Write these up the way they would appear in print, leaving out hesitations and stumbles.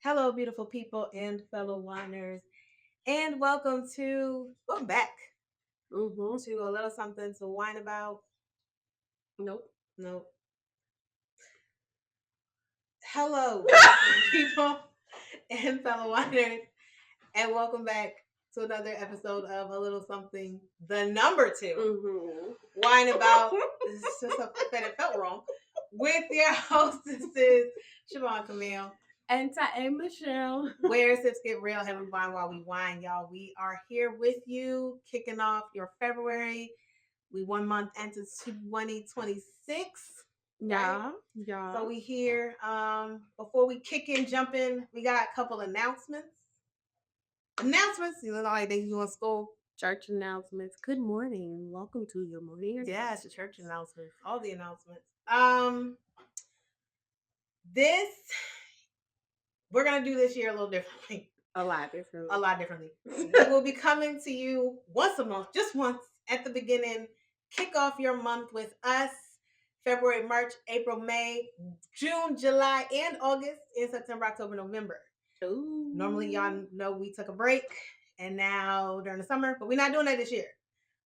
Hello, beautiful people and fellow whiners, and welcome back to a little something to whine about. Nope. Nope. Hello, people and fellow whiners, and welcome back to another episode of A Little Something, the number 2. Whine about. It's just a that it felt wrong. With your hostesses, Siobhan Camille. And Michelle. Where sips get real, having wine while we wine, y'all. We are here with you, kicking off your February. We 1 month into 2026. Yeah, Right? yeah. So we here. Before we jump in, we got a couple announcements. Like they do in school. Church announcements. Good morning. Welcome to your morning. Yeah, it's the church announcements. All the announcements. This we're gonna do this year a little differently. A lot differently. We will be coming to you once a month, just once at the beginning. Kick off your month with us. February, March, April, May, June, July, and August, and September, October, November. Ooh. Normally, y'all know we took a break, and now during the summer, but we're not doing that this year.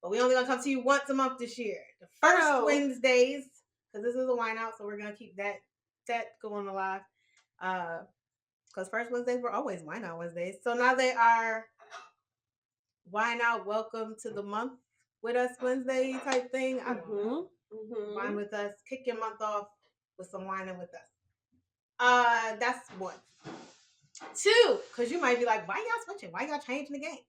But we only gonna come to you once a month this year. The first Wednesdays, because this is a wine out, so we're gonna keep that going alive. Because first Wednesdays were always wine out Wednesdays. So now they are wine out, welcome to the month with us Wednesday type thing. I don't know. Wine with us. Kick your month off with some whining with us. That's one. Two, because you might be like, why y'all switching? Why y'all changing the game?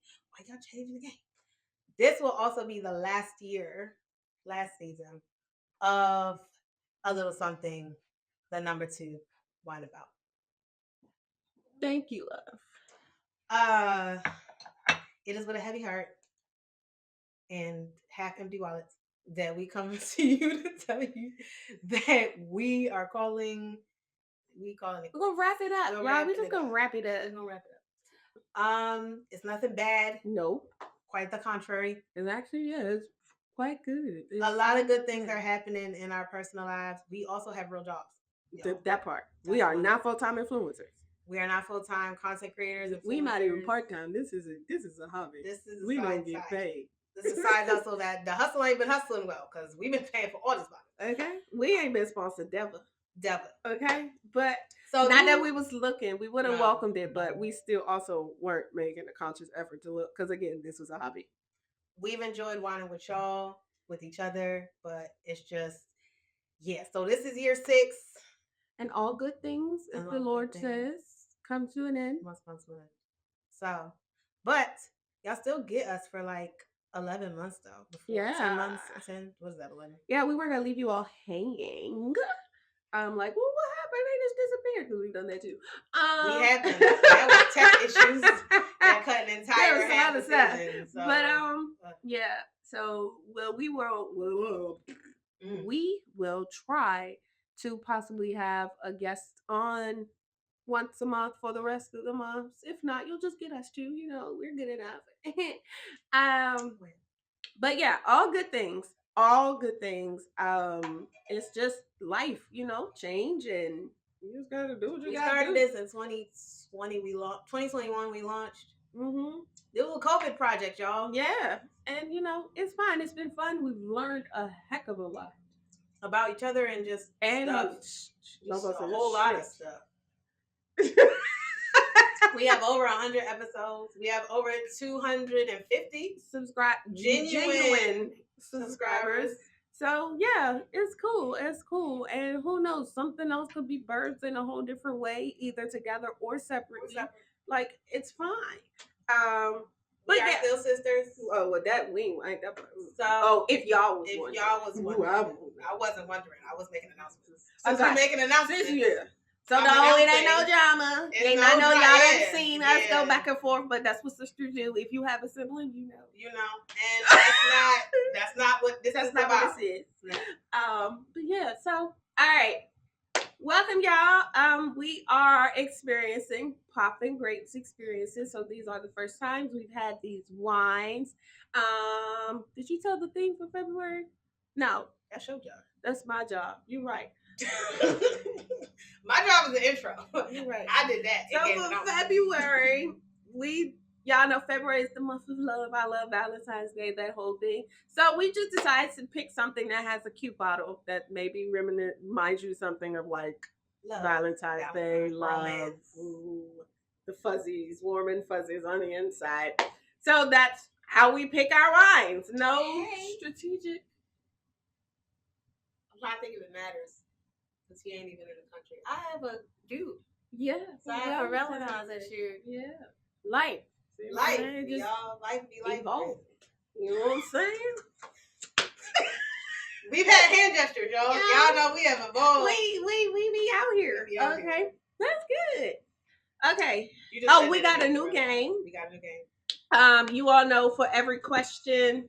This will also be the last season of A Little Something, the number 2 wine about. Thank you, love. It is with a heavy heart and half empty wallets that we come to you to tell you that we are calling. We're gonna wrap it up, y'all. We're just gonna wrap it up. It's nothing bad. Nope. Quite the contrary. It actually is quite good. A lot of good things are happening in our personal lives. We also have real jobs. That part. We are not full-time influencers. We are not full-time content creators. We're not even part-time. This is a hobby. We don't get paid. This is a side hustle that the hustle ain't been hustling well because we've been paying for all this money. Okay, we ain't been sponsored, Devil. Okay, but so not that we was looking, we would have welcomed it, but we still also weren't making a conscious effort to look because again, this was a hobby. We've enjoyed whining with y'all, with each other, but it's just So this is year 6. And all good things, as the Lord says, come to an end. Must come to an end. So, but y'all still get us for like 11 months though. Yeah. 10 months. 10. What is that, 11? Yeah, we weren't going to leave you all hanging. I'm like, well, what happened? They just disappeared because we've done that too. We have been. There were tech issues that cut an entire half the season. So. But yeah. So we will try to possibly have a guest on once a month for the rest of the months. If not, you'll just get us too. You know, we're good enough. But yeah, all good things. All good things. It's just life, you know, change, and you just gotta do what you gotta do. We started this in 2020. 2021 we launched. It was a COVID project, y'all. Yeah, and you know, it's fine. It's been fun. We've learned a heck of a lot about each other and just stuff. Just a whole lot of stuff. We have over 100 episodes. We have over 250 genuine subscribers. So yeah, it's cool. It's cool. And who knows, something else could be birthed in a whole different way, either together or separately. Like, it's fine. But we are still sisters. Oh, well, that we ain't that. So, if y'all was wondering, I wasn't wondering. I was making announcements. Since we're making announcements, yeah. So no, it ain't no drama. I know y'all done seen us go back and forth, but that's what sisters do. If you have a sibling, you know. And that's not what this is about. What this is. But yeah, so all right. Welcome, y'all. We are experiencing popping grapes experiences. So these are the first times we've had these wines. Did you tell the theme for February? No, that's your job. That's my job. You're right. My job is the intro. You're right. I did that. So for February, y'all know February is the month of love. I love Valentine's Day, that whole thing. So we just decided to pick something that has a cute bottle that maybe reminds you something of like love. Valentine's Day, love, ooh, the fuzzies, warm and fuzzies on the inside. So that's how we pick our wines. No strategic. I'm trying to think if it matters. Because he ain't even in the country. I have a dude. Yeah. So I have a Valentine's this year. Yeah. Life. Life. Y'all, life be life. You know what I'm saying? We've had hand gestures, y'all. Y'all know we have evolved. We be out here. Okay. That's good. Okay. We got a new game. We got a new game. You all know for every question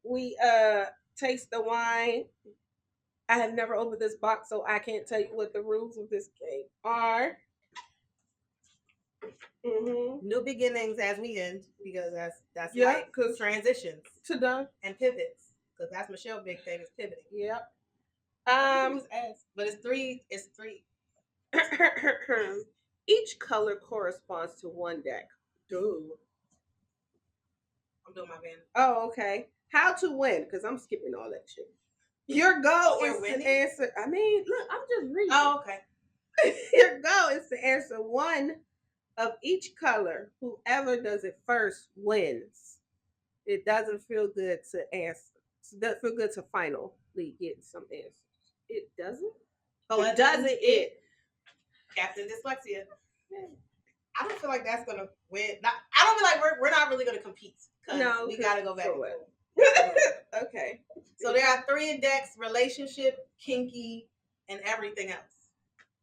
we taste the wine. I have never opened this box, so I can't tell you what the rules of this game are. Mm-hmm. New beginnings as we end, because that's like because transitions to done and pivots, because that's Michelle's big thing is pivoting. Yep. But it's three. Each color corresponds to one deck. Dude. I'm doing my van. Oh, okay. How to win? Because I'm skipping all that shit. Your goal is to answer. I mean, look, I'm just reading. Oh, okay. Your goal is to answer one of each color. Whoever does it first wins. It doesn't feel good to answer. It doesn't feel good to finally get some answers. It doesn't? Oh, it doesn't it? Captain Dyslexia. I don't feel like that's gonna win. I don't feel like we're not really gonna compete. No, we gotta go back. Okay. So there are 3 decks: relationship, kinky, and everything else.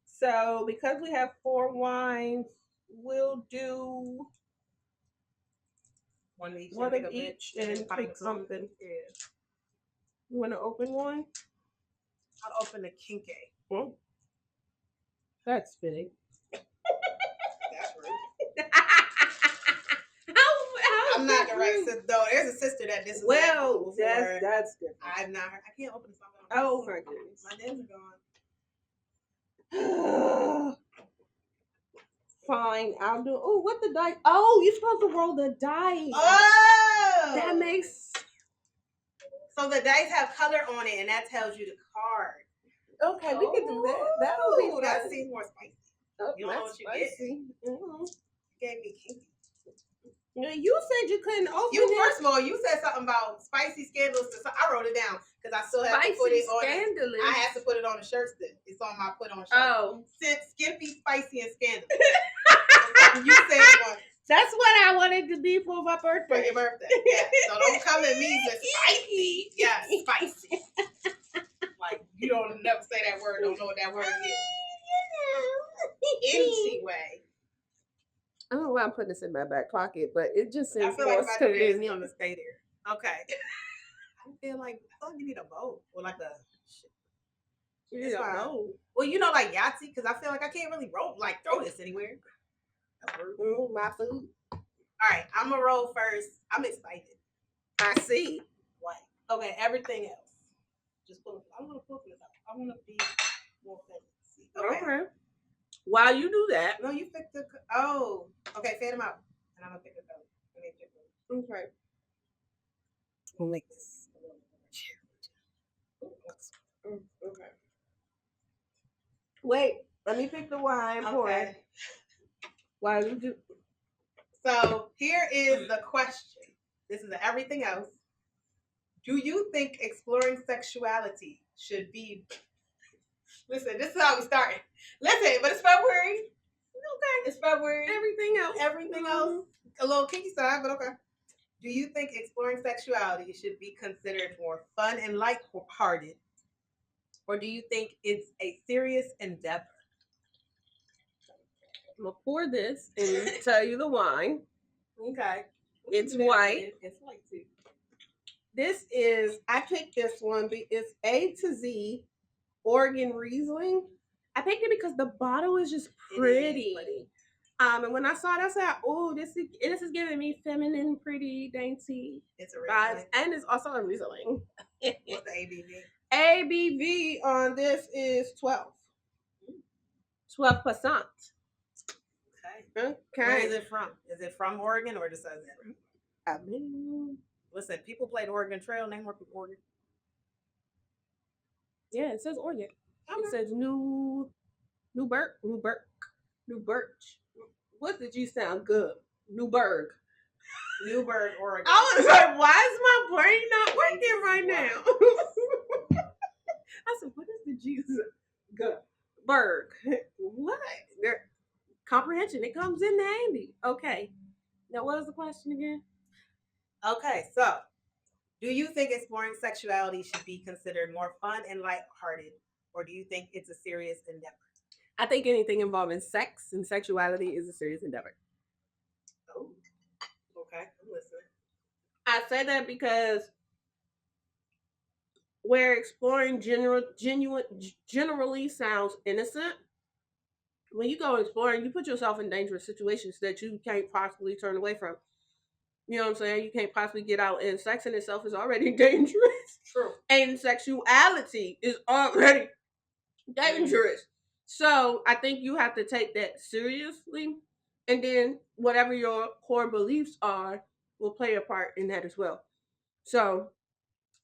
So because we have 4 wines, we'll do one of each and pick something. Yeah. You want to open one? I'll open the kinky. Oh. That's big. That's rude. I'm not the right sister, though. There's a sister that this is. Well, that's good. I've not heard. I can't open something. Oh my goodness. My nails are gone. Fine, I'll do. Oh, what the dice? Oh, you're supposed to roll the dice. Oh, that makes. So the dice have color on it, and that tells you the card. Okay, we can do that. That'll be fun. That seems more spicy. Oh, you know what you spicy. Get? Mm-hmm. Gave me kinky. You said you couldn't open it. First of all, you said something about spicy scandalous. I wrote it down because I still have to put it on. Scandalous. I have to put it on the shirt still. It's on my put on shirt. Oh, skimpy, spicy, and scandalous. You said one. That's what I wanted to be for my birthday. For your birthday. Yeah. So don't come at me with spicy. Yeah, spicy. Like you don't never say that word. Don't know what that word is. Anyway. I don't know why I'm putting this in my back pocket, but it just seems I feel like if I do me on the stay there. Okay. I feel like you need a boat or like a. You don't know. Well, you know, like Yahtzee, because I feel like I can't really throw this anywhere. My food. All right, I'm gonna roll first. I'm excited. I see. What? Okay, everything else. Just pull it. I want to pull it up. I want to be more fancy. Okay. While you do that, no, you pick the. Oh, okay. Fan them out, and I'm gonna pick it up. Okay. We'll make this. Okay. Wait, let me pick the wine. Okay. Why you do? So here is the question. This is everything else. Do you think exploring sexuality should be? Listen, this is how we started. Listen, but it's February. Okay, it's February. Everything else. A little kinky side, but okay. Do you think exploring sexuality should be considered more fun and lighthearted, or do you think it's a serious endeavor? I'm gonna pour this and tell you the wine. Okay. It's white. It's white too. This is, I picked this one, but it's A to Z Oregon Riesling. I picked it because the bottle is just pretty. And when I saw it, I said, "Oh, this is giving me feminine, pretty, dainty." It's a Riesling, and it's also a Riesling. What's the ABV? ABV on this is 12. 12%. Okay. Okay. Where is it from? Is it from Oregon or just says that? I mean, Listen, people play the Oregon Trail. Name more people Oregon. yeah, it says Oregon. Okay. It says New Birch. What did you sound good? Newburgh, Oregon. I was like, why is my brain not working right now? I said, what is the Jesus? Berg. What? Comprehension. It comes in handy. Okay. Now, what was the question again? Okay, so do you think exploring sexuality should be considered more fun and lighthearted, or do you think it's a serious endeavor? I think anything involving sex and sexuality is a serious endeavor. Oh, okay, I'm listening. I say that because where exploring generally sounds innocent, when you go exploring, you put yourself in dangerous situations that you can't possibly turn away from. You know what I'm saying? You can't possibly get out, and sex in itself is already dangerous. True. And sexuality is already dangerous. So I think you have to take that seriously. And then whatever your core beliefs are will play a part in that as well. So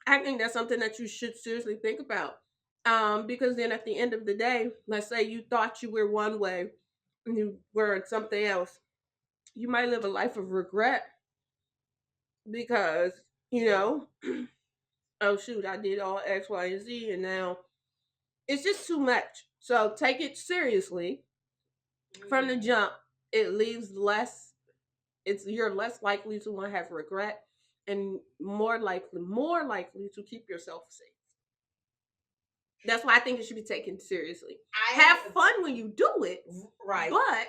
I think that's something that you should seriously think about. Because then at the end of the day, let's say you thought you were one way and you were something else, you might live a life of regret because, oh shoot, I did all X, Y, and Z, and now it's just too much. So take it seriously from the jump. It leaves less. You're less likely to want to have regret, and more likely to keep yourself safe. That's why I think it should be taken seriously. Have fun when you do it, right? But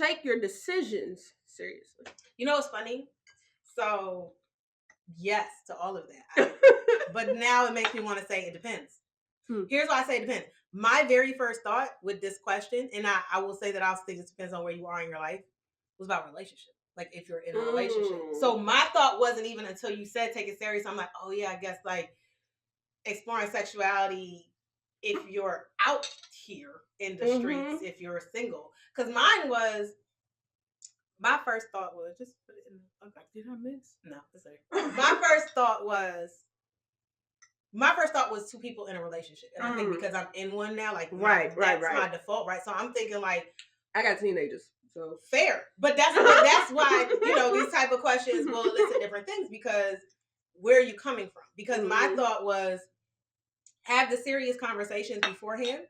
take your decisions seriously. You know what's funny? So, yes to all of that. But now it makes me want to say it depends. Here's why I say it depends. My very first thought with this question, and I will say that I think it depends on where you are in your life, was about relationship. Like if you're in a relationship. So my thought wasn't even until you said take it serious. I'm like, oh yeah, I guess like exploring sexuality if you're out here in the streets, if you're single. Because my first thought was just put it in. Okay, did I miss? No, that's right. My first thought was two people in a relationship, and I think because I'm in one now, like right, my default, right? So I'm thinking like I got teenagers, so fair, but that's why these type of questions will elicit different things because where are you coming from? Because my thought was have the serious conversations beforehand.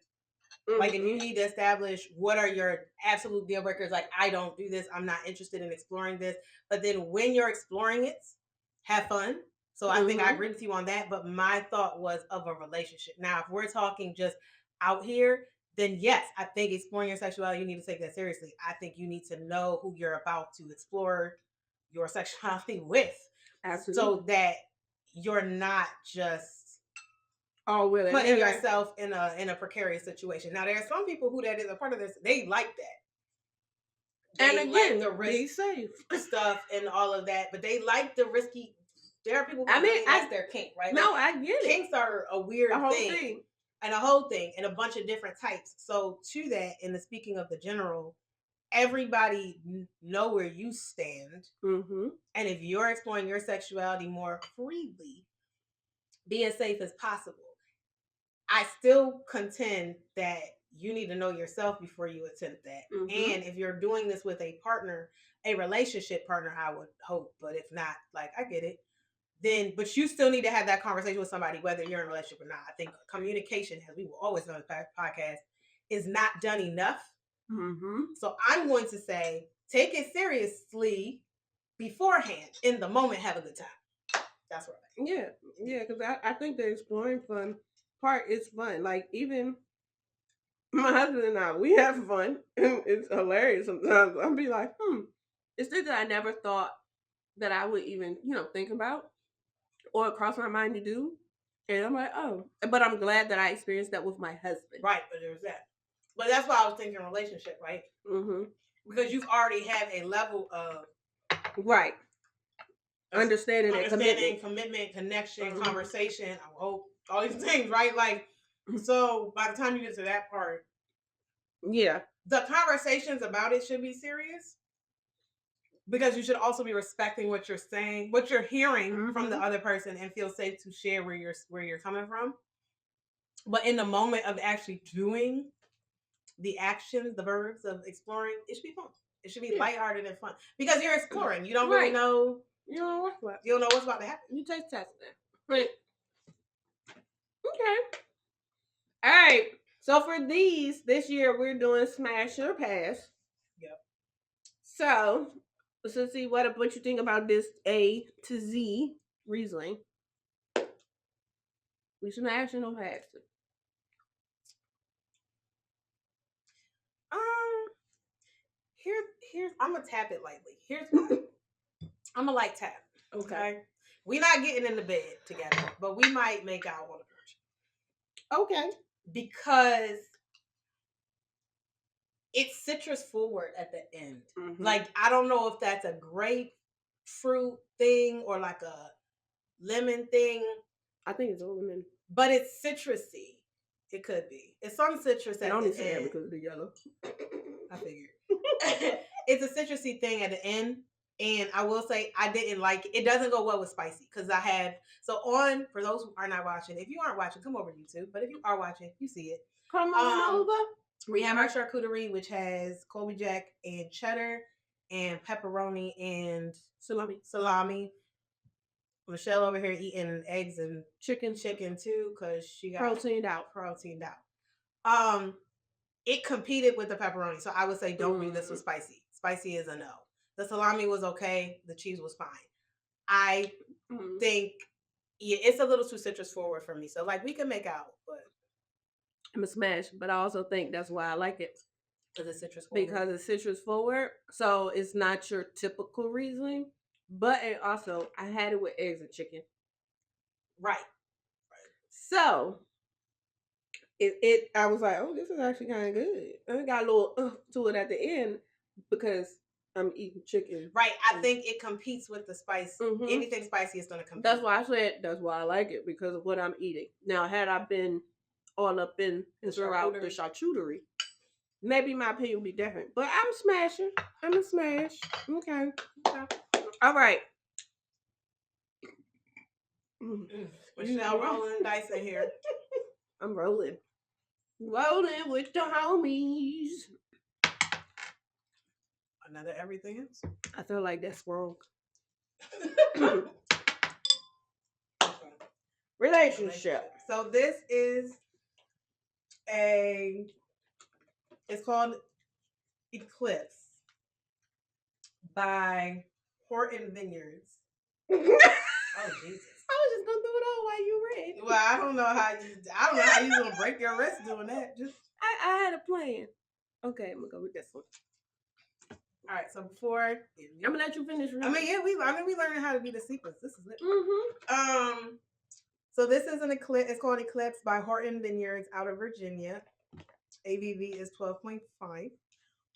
Like if you need to establish what are your absolute deal breakers, like I don't do this, I'm not interested in exploring this. But then when you're exploring it, have fun. So I think I agree with you on that. But my thought was of a relationship. Now, if we're talking just out here, then yes, I think exploring your sexuality, you need to take that seriously. I think you need to know who you're about to explore your sexuality with. Absolutely. So that you're not just putting yourself in a precarious situation. Now, there are some people who that is a part of this. They like that. They and again, like the risk safe stuff and all of that, but they like the risky. There are people who that's their kink, right? No, like, I get it. Kinks are a weird thing. And a whole thing, and a bunch of different types. So to that, in the speaking of the general, everybody know where you stand, and if you're exploring your sexuality more freely, be as safe as possible. I still contend that you need to know yourself before you attempt that. And if you're doing this with a partner, a relationship partner, I would hope, but if not, like I get it, then but you still need to have that conversation with somebody, whether you're in a relationship or not. I think communication, as we will always know in this podcast, is not done enough. So I'm going to say, take it seriously beforehand. In the moment, have a good time. That's what I think. Yeah, because I think the exploring fun part is fun. Like even my husband and I, we have fun, and it's hilarious sometimes. I'll be like, it's things that I never thought that I would even, think about or cross my mind to do. And I'm like, oh, but I'm glad that I experienced that with my husband. Right, but there's that. But that's why I was thinking relationship, right? Because you've already have a level of understanding, commitment, connection, conversation. I hope all these things, right? Like, so by the time you get to that part, Yeah. the conversations about it should be serious because you should also be respecting what you're saying, what you're hearing from the other person, and feel safe to share where you're coming from. But in the moment of actually doing the actions, the verbs of exploring, it should be fun. It should be lighthearted and fun because you're exploring. You don't really know. You don't know what's what. You don't know what's about to happen. You taste test that. Right. Okay. All right. So for this year we're doing smash or pass. Yep. So let's see what you think about this A to Z Riesling. We smashing or passing? Here's I'm gonna tap it lightly. Here's why. I'm gonna like tap. Okay. We're not getting in the bed together, but we might make out on the verge. Okay. Because it's citrus forward at the end. Mm-hmm. Like, I don't know if that's a grapefruit thing or like a lemon thing. I think it's a lemon. But it's citrusy. It could be. It's some citrus at the end. Say because of the yellow. I figured. It's a citrusy thing at the end. And I will say I didn't like it. It doesn't go well with spicy because I have for those who are not watching, if you aren't watching, come over to YouTube. But if you are watching, you see it. Come on over. We have our charcuterie, which has Colby Jack and cheddar and pepperoni and salami. Michelle over here eating eggs and chicken too because she got proteined out. It competed with the pepperoni, so I would say don't read this with spicy. Spicy is a no. The salami was okay. The cheese was fine. I think it's a little too citrus forward for me. So like we can make out, but I'm a smash. But I also think that's why I like it because it's citrus forward. Because it's citrus forward, so it's not your typical Riesling. But it also I had it with eggs and chicken. Right. So I was like, oh, this is actually kind of good. And it got a little to it at the end because I'm eating chicken. Right. I think it competes with the spice. Mm-hmm. Anything spicy is going to compete. That's why I said that's why I like it because of what I'm eating. Now, had I been all up in throughout the charcuterie, maybe my opinion would be different. But I'm smashing. I'm a smash. Okay. All right. Michelle rolling dice in here. I'm rolling. Rolling with the homies. Another everything else. I feel like that's wrong. Relationship. So this is it's called Eclipse by Horton Vineyards. Oh Jesus. I was just gonna do it all while you read. Well, I don't know how you gonna break your wrist doing that. Just I had a plan. Okay, I'm gonna go with this one. All right, so before I'm gonna let you finish. I mean, we learning how to be the sequence. This is it. Mm-hmm. So this is an Eclipse. It's called Eclipse by Horton Vineyards out of Virginia. ABV is 12.5.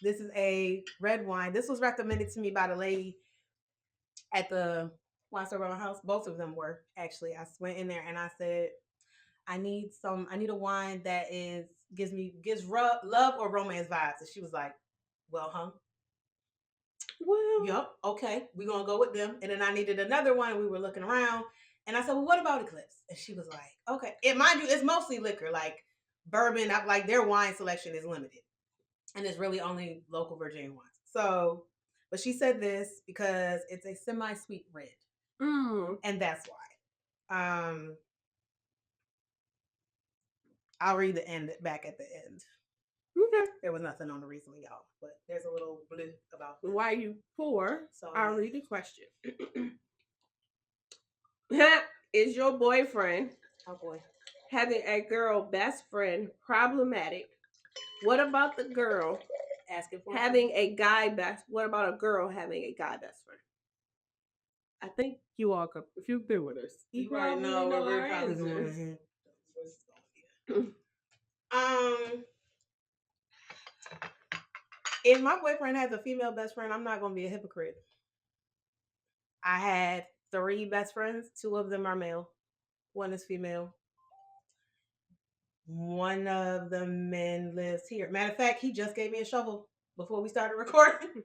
This is a red wine. This was recommended to me by the lady at the wine store by my house. Both of them were actually. I went in there and I said, I need a wine that gives love or romance vibes. And she was like, well, huh? Well, yep, okay, we're gonna go with them. And then I needed another one. We were looking around, and I said, well, what about Eclipse? And she was like, okay. And mind you, it's mostly liquor, like bourbon. Like their wine selection is limited, and it's really only local Virginia wines. So, but she said this because it's a semi-sweet red, and that's why. I'll read the end back at the end. Okay. There was nothing on the Riesling, y'all, but there's a little blue about that. Why you pour? So I'll read the question. Is your boyfriend having a girl best friend problematic? What about the girl asking for having a guy best? What about a girl having a guy best friend? I think you all could, if you've been with us, you already know where we're probably going. If my boyfriend has a female best friend, I'm not going to be a hypocrite. I had 3 best friends. 2 of them are male. 1 is female. One of the men lives here. Matter of fact, he just gave me a shovel before we started recording.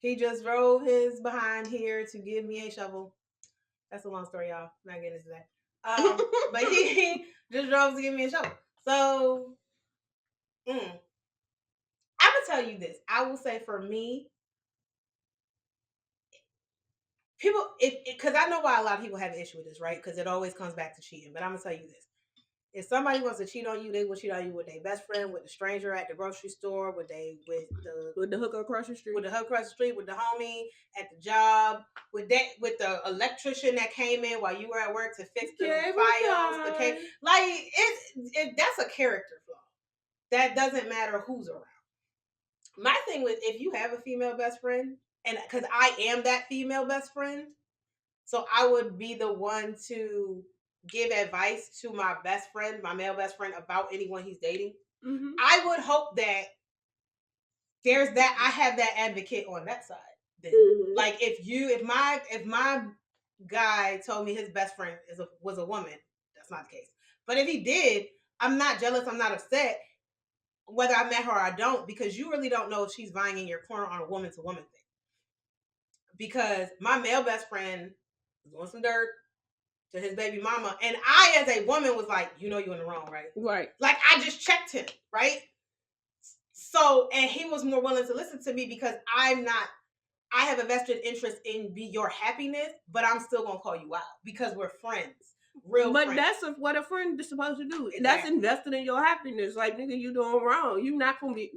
He just drove his behind here to give me a shovel. That's a long story, y'all. Not getting into that. But he just drove to give me a shovel. So I'm gonna tell you this. I will say for me, people, because I know why a lot of people have an issue with this, right? Because it always comes back to cheating. But I'm gonna tell you this: if somebody wants to cheat on you, they will cheat on you with their best friend, with the stranger at the grocery store, with the hooker across the street, with the hooker across the street, with the homie at the job, with the electrician that came in while you were at work to fix the files. That's a character flaw. That doesn't matter who's around. My thing with if you have a female best friend, and because I am that female best friend, so I would be the one to give advice to my best friend, my male best friend, about anyone he's dating. Mm-hmm. I would hope that there's that I have that advocate on that side. Then. Mm-hmm. Like if my guy told me his best friend was a woman, that's not the case. But if he did, I'm not jealous, I'm not upset, whether I met her or I don't, because you really don't know if she's vying in your corner on a woman to woman thing. Because my male best friend was doing some dirt to his baby mama, and I, as a woman, was like, you know, you're in the wrong, right? Right. Like I just checked him, right? So, and he was more willing to listen to me because I have a vested interest in your happiness, but I'm still gonna call you out because we're friends. But friends. That's what a friend is supposed to do. Exactly. That's invested in your happiness. Like, nigga, you doing wrong. You're not gonna be,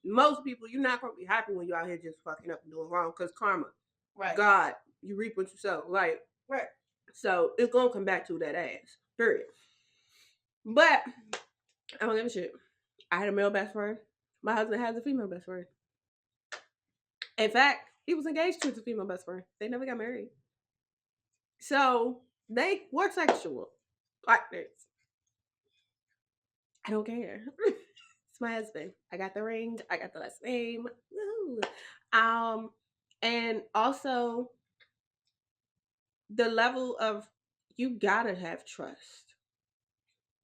most people, you're not gonna be happy when you're out here just fucking up and doing wrong, because karma. Right. God, you reap what you sow. Like, right. So it's gonna come back to that ass. Period. But I don't give a shit. I had a male best friend. My husband has a female best friend. In fact, he was engaged to his female best friend. They never got married. So they were sexual partners. I don't care. It's my husband. I got the ring. I got the last name. Woo. And also the level of, you gotta have trust.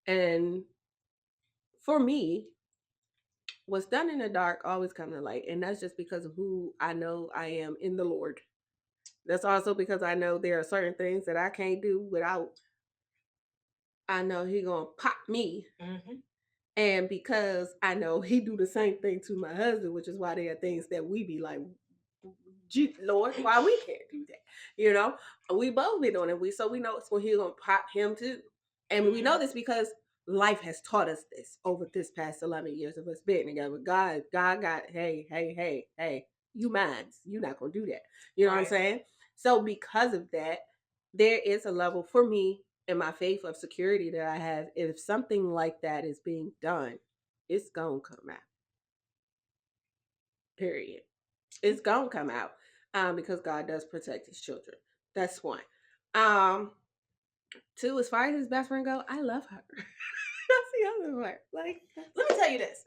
And for me, what's done in the dark always comes to light. And that's just because of who I know I am in the Lord. That's also because I know there are certain things that I can't do without. I know he gonna pop me. Mm-hmm. And because I know he do the same thing to my husband, which is why there are things that we be like, Lord, why we can't do that? You know, we both be doing it. So we know it's when he's gonna pop him too. And we know this because life has taught us this over this past 11 years of us being together. God got, hey, you mine. You're not gonna do that. You know what I'm saying? So because of that, there is a level for me in my faith of security that I have. If something like that is being done, it's gonna come out. Period. It's gonna come out. Because God does protect his children. That's one. Two, as far as his best friend go, I love her. That's the other part. Like, let me tell you this.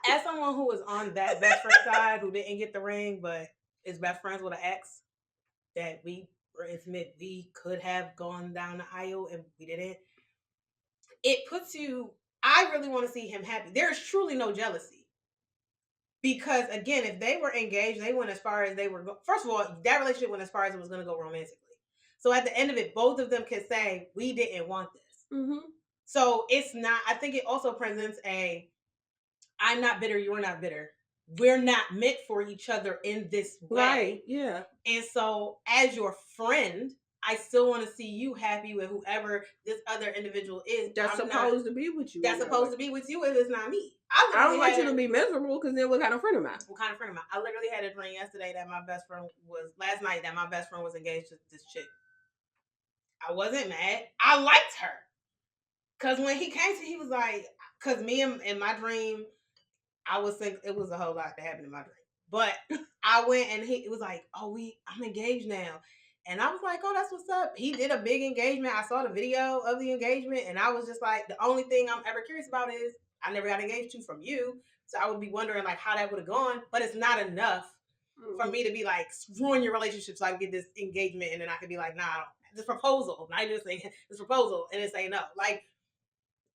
As someone who was on that best friend side, who didn't get the ring, but is best friends with an ex that we were intimate, we could have gone down the aisle and we didn't. It puts you, I really want to see him happy. There is truly no jealousy. Because again, if they were engaged, they went as far as they were. First of all, that relationship went as far as it was going to go romantically. So at the end of it, both of them can say, we didn't want this. Mm-hmm. So it's not, I think it also presents I'm not bitter, you're not bitter. We're not meant for each other in this way. Right, yeah. And so as your friend, I still want to see you happy with whoever this other individual is. That's supposed to be with you. That's supposed to be with you if it's not me. I don't want you to be miserable, because then what kind of friend am I? What kind of friend am I? I literally had a dream yesterday that my best friend last night that my best friend was engaged to this chick. I wasn't mad. I liked her. Because when he came to, he was like, because me in my dream, I was thinking it was a whole lot that happened in my dream. But I went and it was like, I'm engaged now. And I was like, oh, that's what's up. He did a big engagement. I saw the video of the engagement. And I was just like, the only thing I'm ever curious about is I never got engaged to from you. So I would be wondering like how that would have gone. But it's not enough for me to be like, ruin your relationship so I can get this engagement. And then I could be like, nah, this proposal. Not even saying this proposal. And it's saying no. Like,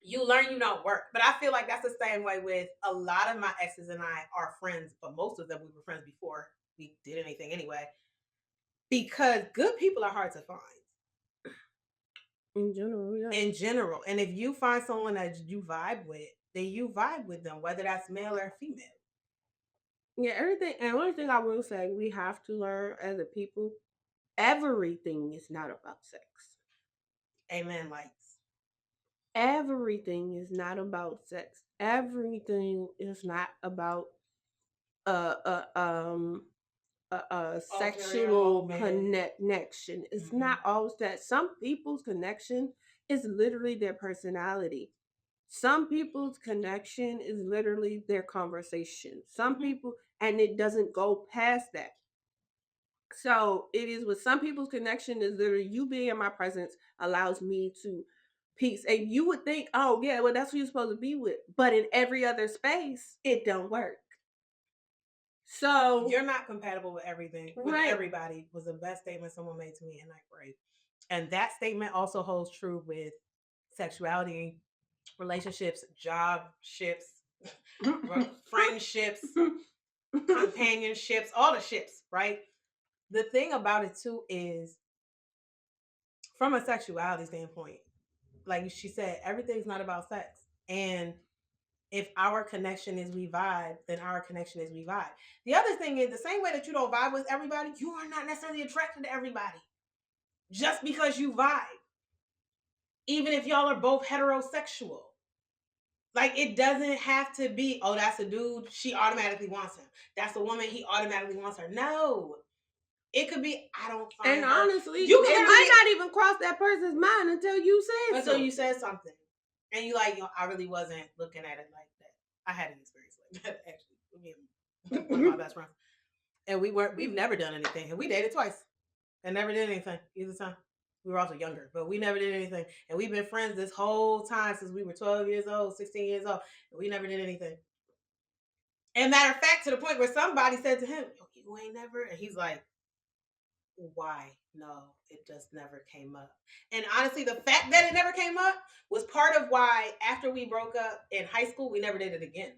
you learn you don't work. But I feel like that's the same way with a lot of my exes and I are friends, but most of them we were friends before we did anything anyway. Because good people are hard to find. In general, yeah. In general. And if you find someone that you vibe with, then you vibe with them, whether that's male or female. Yeah, everything. And one thing I will say, we have to learn as a people, everything is not about sex. Amen, lights. Everything is not about sex. Everything is not about uh uh um sexual connection. It's not always that. Some people's connection is literally their personality. Some people's connection is literally their conversation. Some people, and it doesn't go past that. So it is with some people's connection is literally you being in my presence allows me to peace. And you would think, oh yeah, well that's who you're supposed to be with. But in every other space, it don't work. So you're not compatible with everything, with right. everybody was the best statement someone made to me in ninth grade. And that statement also holds true with sexuality, relationships, job ships, friendships, companionships, all the ships, right? The thing about it too is from a sexuality standpoint, like she said, everything's not about sex. And if our connection is we vibe, then our connection is we vibe. The other thing is the same way that you don't vibe with everybody, you are not necessarily attracted to everybody just because you vibe. Even if y'all are both heterosexual. Like it doesn't have to be, oh, that's a dude, she automatically wants him. That's a woman, he automatically wants her. No. It could be, I don't find and her. Honestly, you it might not even cross that person's mind until you said something. And you like, I really wasn't looking at it like that. I had an experience like that actually with me and one of my best friends. And we've never done anything. And we dated twice and never did anything either time. We were also younger, but we never did anything. And we've been friends this whole time since we were 12 years old, 16 years old. And we never did anything. And matter of fact, to the point where somebody said to him, you ain't never. And he's like, why? No, it just never came up. And honestly, the fact that it never came up was part of why after we broke up in high school, we never did it again.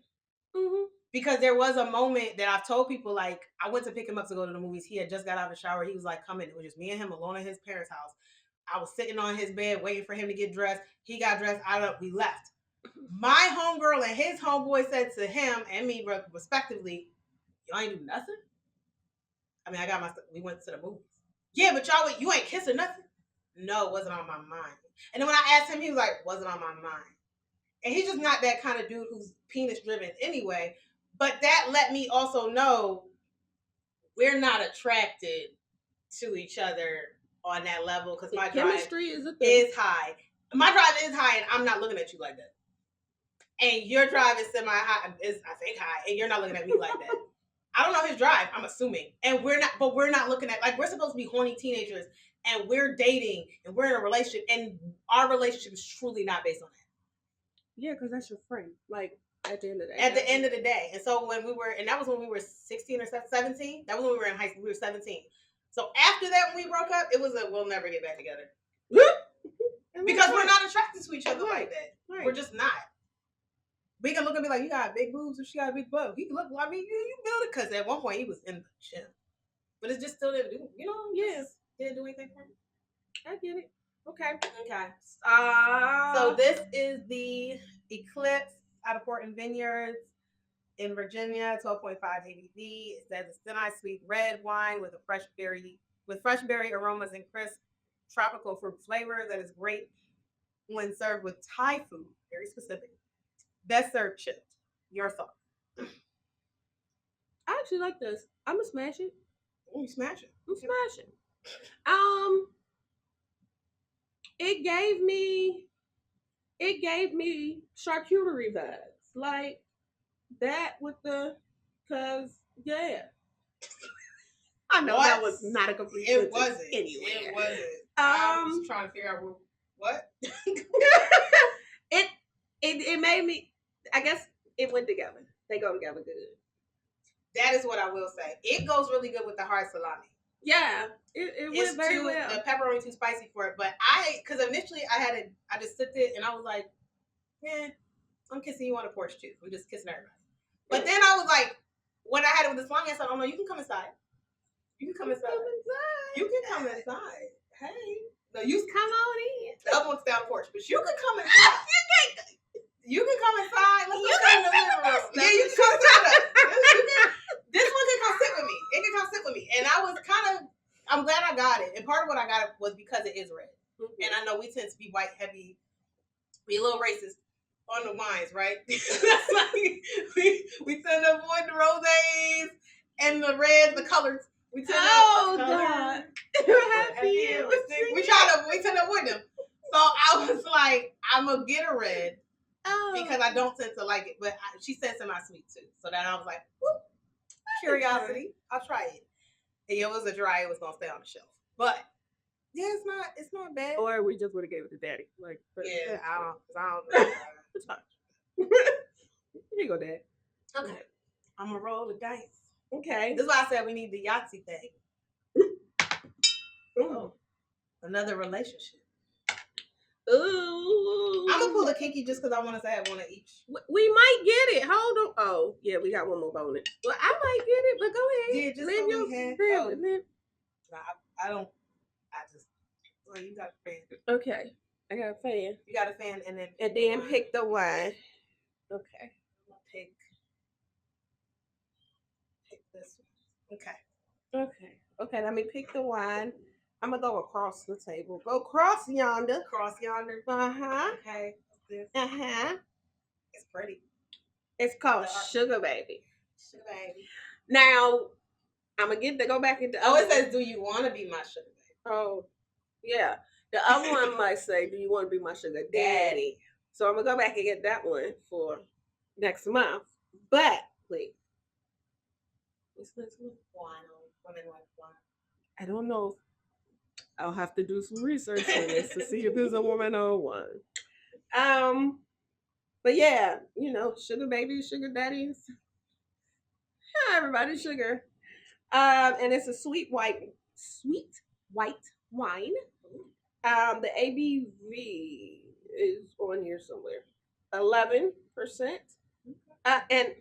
Mm-hmm. Because there was a moment that I've told people, like, I went to pick him up to go to the movies. He had just got out of the shower. He was like, coming. It was just me and him alone at his parents' house. I was sitting on his bed waiting for him to get dressed. He got dressed. We left. My homegirl and his homeboy said to him and me, respectively, y'all ain't do nothing? I mean, we went to the movies. Yeah, but you ain't kissing nothing? No, it wasn't on my mind. And then when I asked him, he was like, wasn't on my mind. And he's just not that kind of dude who's penis driven anyway. But that let me also know we're not attracted to each other on that level because my chemistry is high. My drive is high, and I'm not looking at you like that. And your drive is semi-high, I think high, and you're not looking at me like that. I don't know his drive, I'm assuming. And we're not looking at, like, we're supposed to be horny teenagers, and we're dating, and we're in a relationship, and our relationship is truly not based on that. Yeah, because that's your friend. Like, at the end of the day. At the end of the day. And so when that was when we were 16 or 17. That was when we were in high school. We were 17. So after that, when we broke up, it was we'll never get back together. Because we're not attracted to each other like that. Right. We're just not. We can look and be like, you got big boobs or she got a big butt. He can look, I mean, you build it. Because at one point he was in the gym. But it just still didn't do, yes. Didn't do anything for me. I get it. Okay. So this is the Eclipse out of Horton Vineyards in Virginia, 12.5 ABV. It says it's semi-sweet red wine with fresh berry aromas and crisp tropical fruit flavors that is great when served with Thai food. Very specific. Best served chips. Your thoughts? I actually like this. I'm gonna smash it. You smash it. I'm smashing. It gave me charcuterie vibes, like that with cause yeah. I know that was not a complete sentence. It wasn't. Anyway. It wasn't. I was trying to figure out what. It made me. I guess it went together. They go together good. That is what I will say. It goes really good with the hard salami. Yeah, it went very well. The pepperoni too spicy for it, but because initially I just sipped it and I was like, yeah, I'm kissing you on the porch too. We're just kissing everybody. But then I was like, when I had it with this long ass, I said, oh no, you can come inside. You can come inside. You can come inside. Hey. No, you come on in. The other one's down the porch, but you can come inside. You can come inside. Let's go sit in the living room. Yeah, you can come sit with us. This one can come sit with me. It can come sit with me. And I was I'm glad I got it. And part of what I got it was because it is red. Mm-hmm. And I know we tend to be white heavy. We a little racist on the wines, right? we tend to avoid the rosés and the reds, the colors. We tend to God. We tend to avoid them. So I was like, I'm gonna get a red because I don't tend to like it. But she said semi-sweet too. So then I was like, whoop, curiosity. I'll try it. And it was a dry, it was gonna stay on the shelf. But yeah, it's not bad. Or we just would have gave it to daddy. Like, yeah, I don't know. It's fine. Here you go, Dad. Okay. I'm gonna roll the dice. Okay. This is why I said we need the Yahtzee thing. Oh, another relationship. Ooh. I'm gonna pull a kinky just because I want us to have one of each. We might get it. Hold on. Oh, yeah, we got one more bonus. Well, I might get it, but go ahead. Yeah, just live your live. Nah, I don't. Well, you got a fan. Okay, I got a fan. You got a fan, and then pick the wine. Okay. I'm gonna pick this one. Okay. Let me pick the wine. I'm gonna go across the table. Go cross yonder. Cross yonder. Okay. It's pretty. It's called Sugar Baby. Sugar Baby. Now, I'm gonna go back into. It says, "Do you want to be my sugar baby?" Oh, yeah. The other one might say, "Do you want to be my sugar daddy?" So I'm gonna go back and get that one for next month. But wait, what's next month? Women like wine. I don't know. I'll have to do some research on this to see if there's a woman on one. But yeah, sugar babies, sugar daddies. Everybody's sugar. And it's a sweet white wine. The ABV is on here somewhere. 11%. And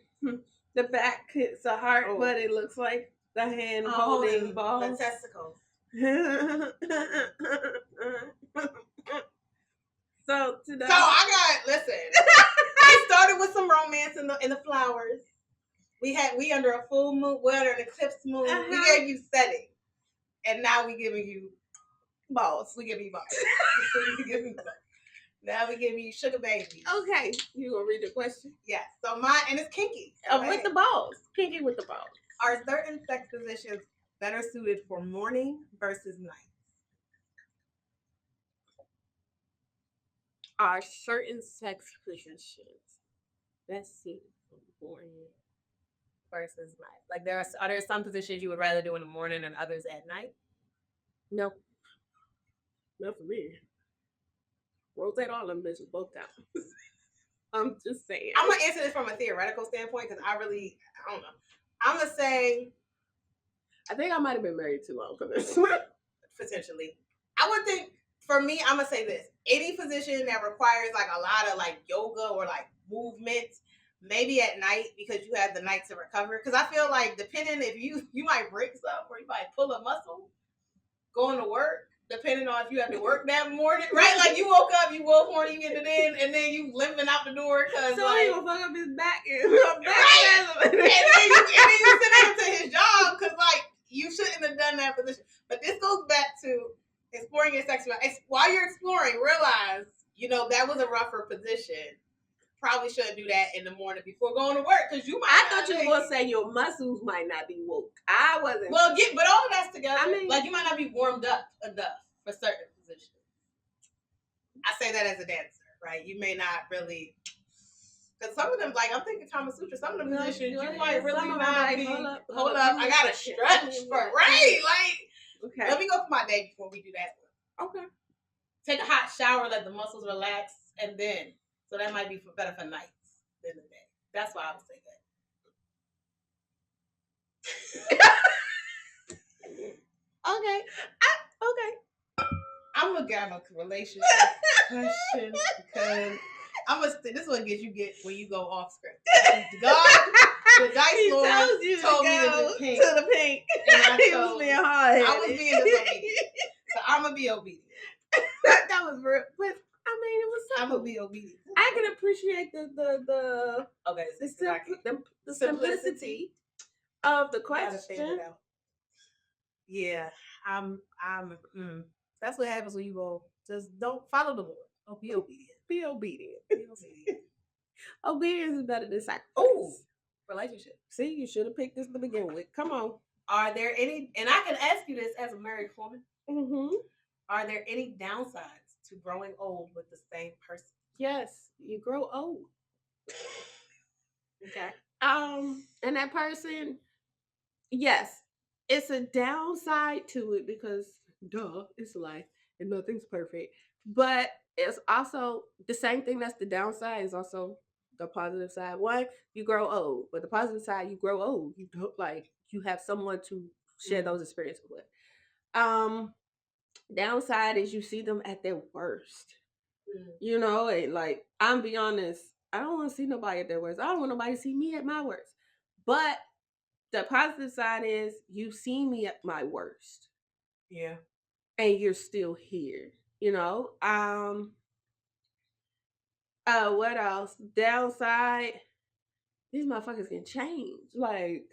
the back it's a heart, but it looks like the hand holding balls. The testicles. So listen. I started with some romance in the flowers. We under a full moon, we're under an eclipse moon. We gave you setting, and now we giving you balls. We give you balls. Now we give you sugar baby. Okay, you gonna read the question? Yes. So and it's kinky. With the balls. Kinky with the balls. Are certain sex positions better suited for morning versus night? Are certain sex positions best suited for morning versus night? Like are there some positions you would rather do in the morning and others at night? No. Not for me. Rotate all them bitches both down. I'm just saying. I'm gonna answer this from a theoretical standpoint because I don't know. I'm gonna say I think I might have been married too long for this. Potentially. I would think for me, I'm gonna say this. Any position that requires like a lot of like yoga or like movement, maybe at night because you have the night to recover. Because I feel like depending if you might break stuff or you might pull a muscle going to work, depending on if you have to work that morning, right? Like you woke up, you woke morning, you get it in, and then you limping out the door because so he gonna fuck up his back and right. and then you sit into his job because like you shouldn't have done that position. But this goes back to exploring your sexuality. While you're exploring, realize that was a rougher position. Probably shouldn't do that in the morning before going to work because you might. I thought you were going to say your muscles might not be woke. I wasn't. Well, but all of that's together. I mean, like you might not be warmed up enough for certain positions. I say that as a dancer, right? You may not really, because some of them, like I'm thinking Kama Sutra, some of them positions you might really not be. Hold up, I gotta stretch for right. Like, okay. Let me go for my day before we do that one. Okay. Take a hot shower, let the muscles relax, and then. So that might be better for nights than the day. That's why I would say that. Okay. Okay. I'm gonna get a relationship question because This one gets you get when you go off script. God, the dice lord told me to do pink. To the pink. And I He was being hard. I was being disobedient. So I'm gonna be obedient. That was real. But I mean, it was simple. I'm gonna be obedient. I can appreciate the okay the simplicity of the question. Yeah, that's what happens when you go. Just don't follow the Lord. Oh, be obedient. Be obedient. Be obedient. Obedience is better than sacrifice. Oh, relationship. See, you should have picked this to begin with. Come on. Are there any? And I can ask you this as a married woman. Mm-hmm. Are there any downsides to growing old with the same person? Yes, you grow old. Okay. And that person, yes, it's a downside to it because duh, it's life and nothing's perfect. But it's also the same thing that's the downside is also the positive side. One, you grow old, but the positive side, you grow old. You don't like you have someone to share those experiences with. Downside is you see them at their worst. You know, and like I'm be honest, I don't want to see nobody at their worst. I don't want nobody to see me at my worst. But the positive side is you see me at my worst. Yeah. And you're still here. You know? What else? Downside, these motherfuckers can change. Like,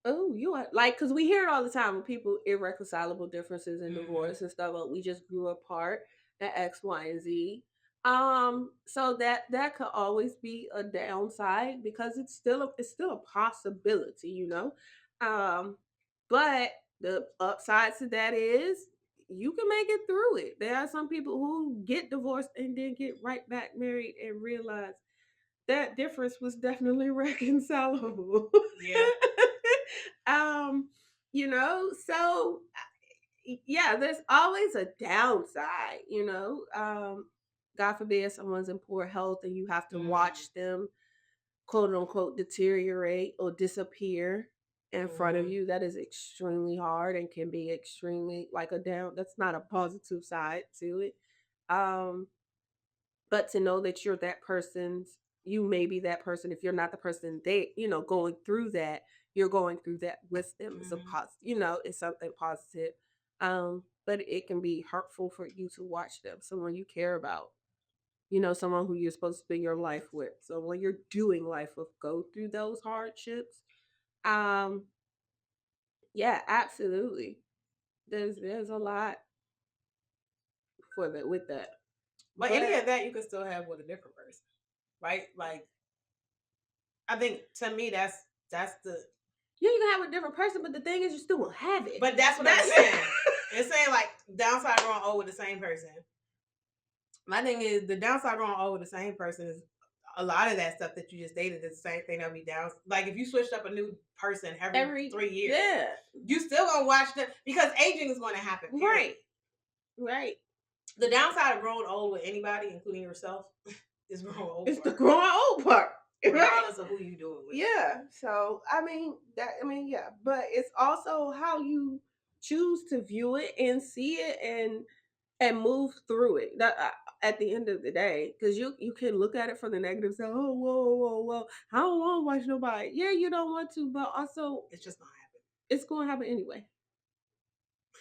oh, you are like, cause we hear it all the time when people irreconcilable differences in divorce and stuff. But we just grew apart at X, Y, and Z. So that could always be a downside because it's still a possibility, you know. But the upside to that is you can make it through it. There are some people who get divorced and then get right back married and realize that difference was definitely reconcilable. Yeah. You know, so yeah, there's always a downside, you know. God forbid someone's in poor health and you have to watch them quote unquote deteriorate or disappear in front of you. That is extremely hard and can be extremely like a down that's not a positive side to it. Um but to know that you're that person's you may be that person if you're not the person they going through that you're going through that with them it's a positive it's something positive but it can be hurtful for you to watch them someone you care about someone who you're supposed to spend your life with so when you're doing life with go through those hardships um yeah absolutely there's a lot for that with that but any of that you can still have with a different person, right? Like I think to me that's the you can have a different person, but the thing is you still will have it. But that's what I'm saying. It's saying like downside growing old with the same person. My thing is the downside growing old with the same person is a lot of that stuff that you just dated is the same thing that'll be down. Like if you switched up a new person every 3 years, yeah, you still gonna watch them because aging is going to happen. Period. Right. The downside of growing old with anybody, including yourself, is growing old. It's the growing old part. Regardless of who you do it with. Yeah. So yeah. But it's also how you choose to view it and see it and move through it. That at the end of the day, because you can look at it from the negative side. Oh, whoa! I don't want to watch nobody. Yeah, you don't want to, but also it's just gonna happen. It's gonna happen anyway.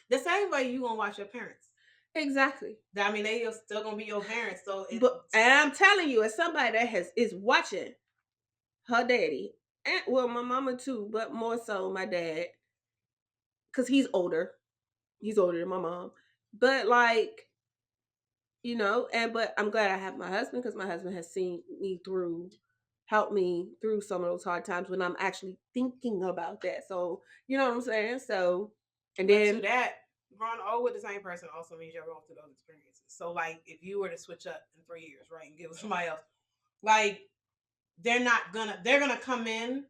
The same way you gonna watch your parents. Exactly. I mean, they are still gonna be your parents. So, and I'm telling you, as somebody that is watching her daddy, and well, my mama too, but more so my dad, because he's older. He's older than my mom, but like, but I'm glad I have my husband because my husband has seen me through, helped me through some of those hard times when I'm actually thinking about that. So you know what I'm saying. So, and then to that. Growing old with the same person also means you're going through those experiences. So, like, if you were to switch up in 3 years, right, and give it somebody else, like, they're gonna come in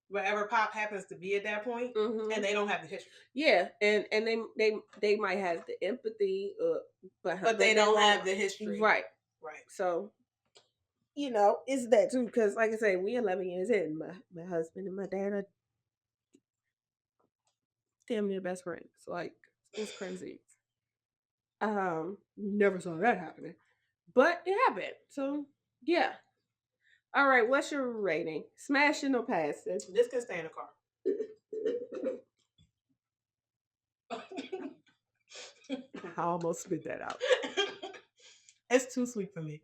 wherever pop happens to be at that point, and they don't have the history. Yeah, and they might have the empathy, but they don't have the history. Right. So, it's that too. Because, like I say, we 11 years in. My husband and my dad are damn near best friends. Like, it's crazy. Never saw that happening. But it happened. So yeah. All right, what's your rating? Smashing or passing? This can stay in the car. I almost spit that out. It's too sweet for me.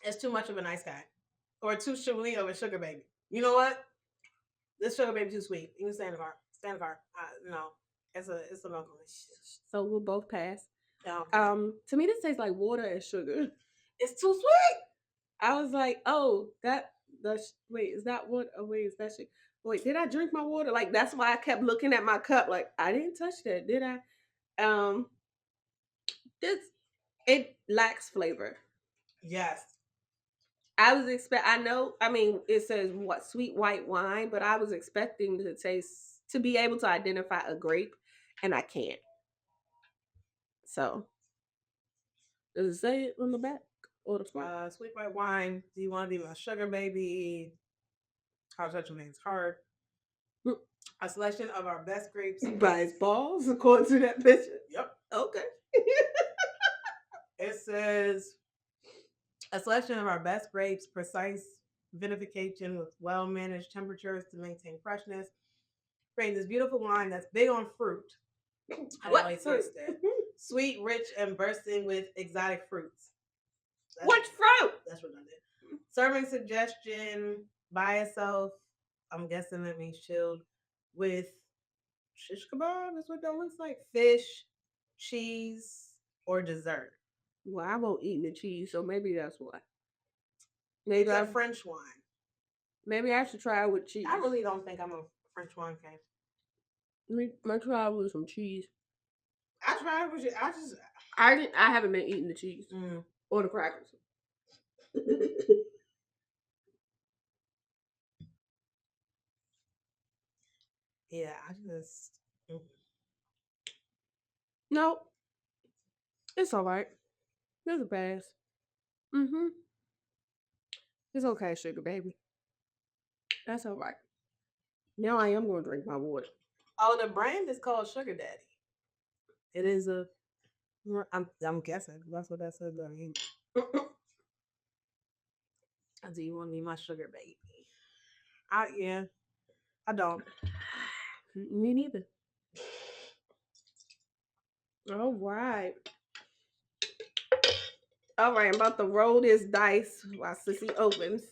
It's too much of a nice guy. Or too sugary of a sugar baby. You know what? This sugar baby too sweet. You can stay in the car. Stay in the car. No. It's a no. So we'll both pass. Okay. To me this tastes like water and sugar. It's too sweet. I was like, oh, wait, is that what? Oh, wait, is that shit? Wait, did I drink my water? Like that's why I kept looking at my cup. Like I didn't touch that, did I? This it lacks flavor. Yes. I was expect. I know. I mean, it says what sweet white wine, but I was expecting to be able to identify a grape, and I can't. So does it say it on the back or the front? Sweet white wine. Do you want to be my sugar baby? How to touch your name's hard. A selection of our best grapes. By his balls, according to that picture. Yep. Okay. It says a selection of our best grapes, precise vinification with well managed temperatures to maintain freshness. Creating this beautiful wine that's big on fruit. What always fruit? taste that. Sweet, rich, and bursting with exotic fruits. What fruit? That's what I did. Serving suggestion by itself. I'm guessing that means chilled with shish kebab. That's what that looks like. Fish, cheese, or dessert. Well, I won't eat the cheese, so maybe that's why. Maybe a French wine. Maybe I should try it with cheese. I really don't think I'm a French wine fan. Let me try it with some cheese. I tried it with you. I haven't been eating the cheese or the crackers. Yeah, I just. Nope. It's all right. There's a pass. It's okay, sugar baby. That's all right. Now I am going to drink my water. Oh, the brand is called Sugar Daddy. It is a. I'm guessing that's what that said. I mean, do you want to be my sugar baby? Yeah, I don't. Me neither. All right. All right, I'm about to roll this dice while Sissy opens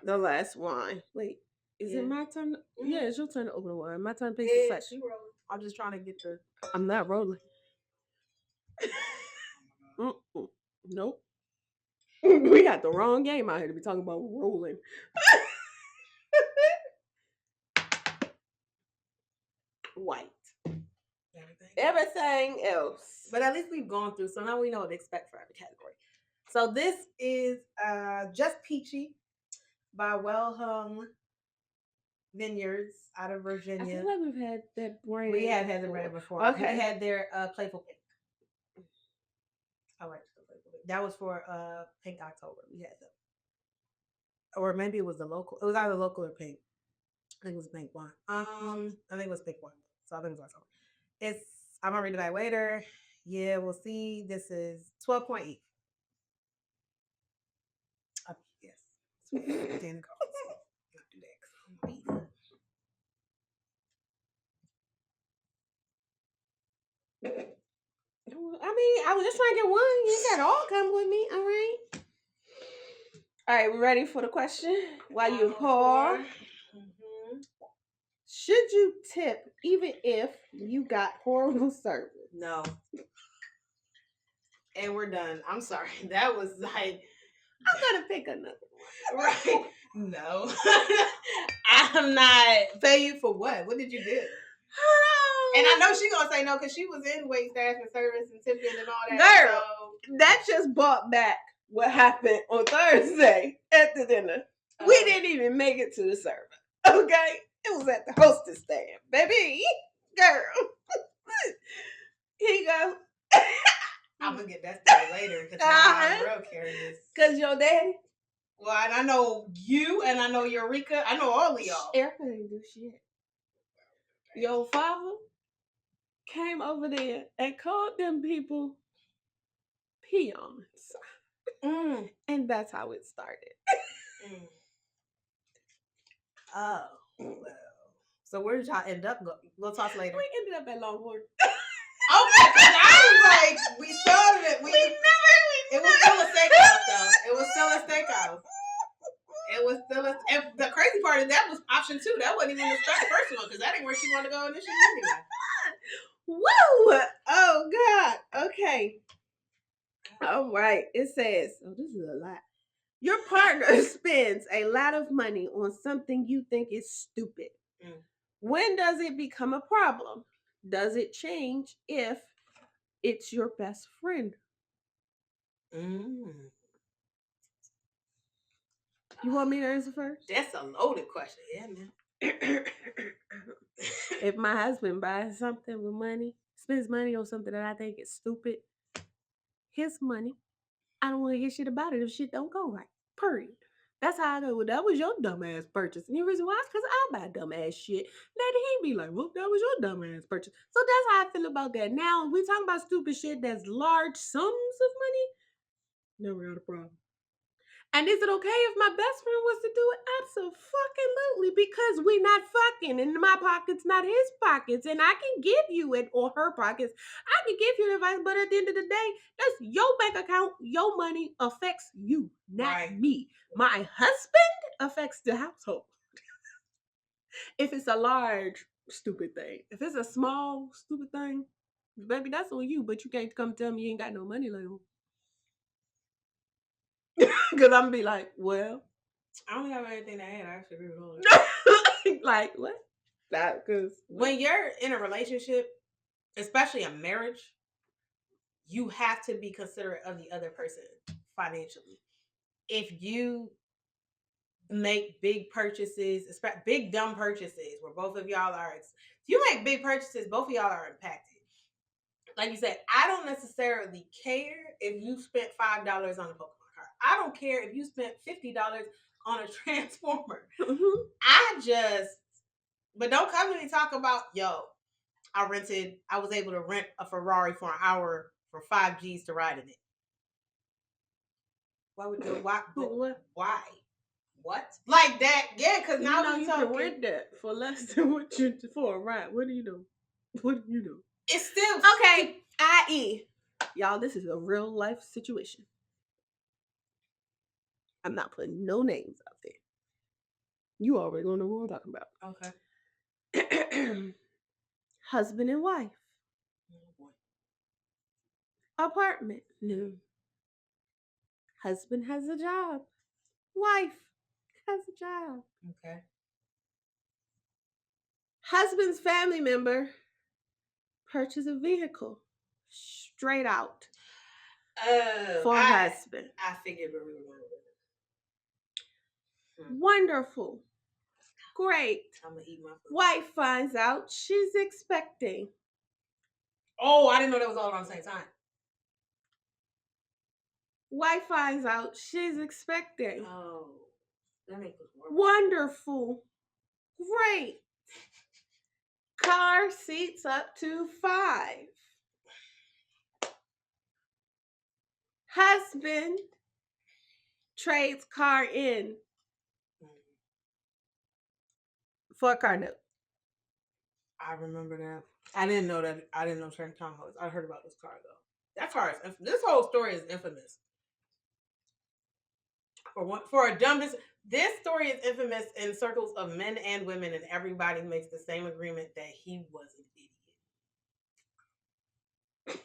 the last wine. Wait, is it my turn? Yeah, it's your turn to open the wine. My turn to pick the section. I'm just trying to get the. I'm not rolling. Nope. We got the wrong game out here to be talking about rolling. White. Everything else. But at least we've gone through, so now we know what to expect for every category. So this is just Peachy by Well Hung Vineyards out of Virginia. I feel like we've had that brand. We had the brand before. Okay. We had their Playful Pink. I like the Playful Pink. That was for Pink October. We had them. Or maybe it was the local. It was either local or pink. I think it was pink one. I think it was pink one. So I think it was October. I'm gonna read it back later. Yeah, we'll see. This is 12.8. Yes. Danny Carlson. Not do that. I mean, I was just trying to get one. You got all come with me. All right. All right, we ready for the question? While you pour. Should you tip even if you got horrible service? No. And we're done. I'm sorry. That was like, I'm gonna pick another one. Right? No. I'm not. Pay you for what? What did you do? And I know she's gonna say no because she was in wait staff and service and tipping and all that. Girl, that just brought back what happened on Thursday at the dinner. We didn't even make it to the server. Okay? It was at the hostess stand. Baby, girl. Here you go. I'm gonna get that story later because I'm real curious. Because your daddy? Well, and I know you and I know Eureka. I know all of y'all. Erica didn't do shit. Your father came over there and called them people peons. Mm. And that's how it started. Mm. Oh, well. So where did y'all end up? We'll talk later. We ended up at Longhorn. Okay, because I was like, we started it. It was still a steakhouse, though. It was still a steakhouse. It was still a. And the crazy part is that was option 2. That wasn't even the first one because that ain't where she wanted to go initially anyway. Woo! Oh God. Okay. All right. It says, oh, this is a lot. Your partner spends a lot of money on something you think is stupid. Mm. When does it become a problem? Does it change if it's your best friend? Mm. You want me to answer first? That's a loaded question. Yeah, man. If my husband buys something with money, spends money on something that I think is stupid, his money, I don't want to hear shit about it if shit don't go right. Period. That's how I go. Well, that was your dumbass purchase. And the reason why is because I buy dumbass shit. Then he be like, well, that was your dumbass purchase. So that's how I feel about that. Now, we talking about stupid shit that's large sums of money. Never got a problem. And is it okay if my best friend wants to do it? Absolutely, because we not fucking, and my pocket's not his pockets, and I can give you it or her pockets. I can give you the advice, but at the end of the day, that's your bank account. Your money affects you, not Right. me. My husband affects the household. If it's a large stupid thing, if it's a small stupid thing, baby, that's on you. But you can't come tell me you ain't got no money later. Because I'm gonna be like, well. I don't have anything to add. I actually agree with all that. Like, what? That, because when you're in a relationship, especially a marriage, you have to be considerate of the other person financially. If you make big purchases, big dumb purchases, where both of y'all are, if you make big purchases, both of y'all are impacted. Like you said, I don't necessarily care if you spent $5 on a Pokemon card. I don't care if you spent $50 on a Transformer. Mm-hmm. But don't come to me talk about, yo, I was able to rent a Ferrari for an hour for 5 G's to ride in it. Why would you, why? Why? What? Like that? Yeah, because now you can rent that for less than what you for a ride. What do you do? What do you do? It's still okay. I.e., y'all, this is a real life situation. I'm not putting no names out there. You already gonna know what I'm talking about. Okay. Husband and wife. Apartment. No. Husband has a job. Wife has a job. Okay. Husband's family member purchase a vehicle straight out for husband. I figured where we were going with it. Wonderful. Great. I'm gonna eat my food. Wife finds out she's expecting. Oh, I didn't know that was all around the same time. Wife finds out she's expecting. Oh, that makes it worse. Wonderful. Great. Car seats up to 5. Husband trades car in for a car note. I remember that. I didn't know that. I didn't know Trent Tom was. I heard about this car though. That car is. This whole story is infamous. For a dumb. This story is infamous in circles of men and women, and everybody makes the same agreement that he was an idiot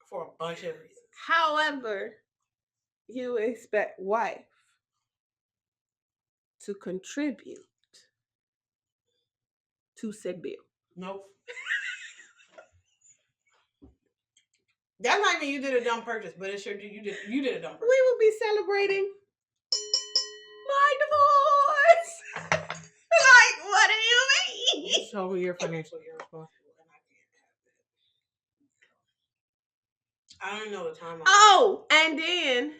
for a bunch of reasons. However, you expect wife to contribute to said bill. Nope. That might mean you did a dumb purchase, but it sure you did a dumb purchase. We will be celebrating my divorce. Like, what do you mean? Show me you're financially irresponsible, and I can't have that. I don't know the timeline. Oh, and then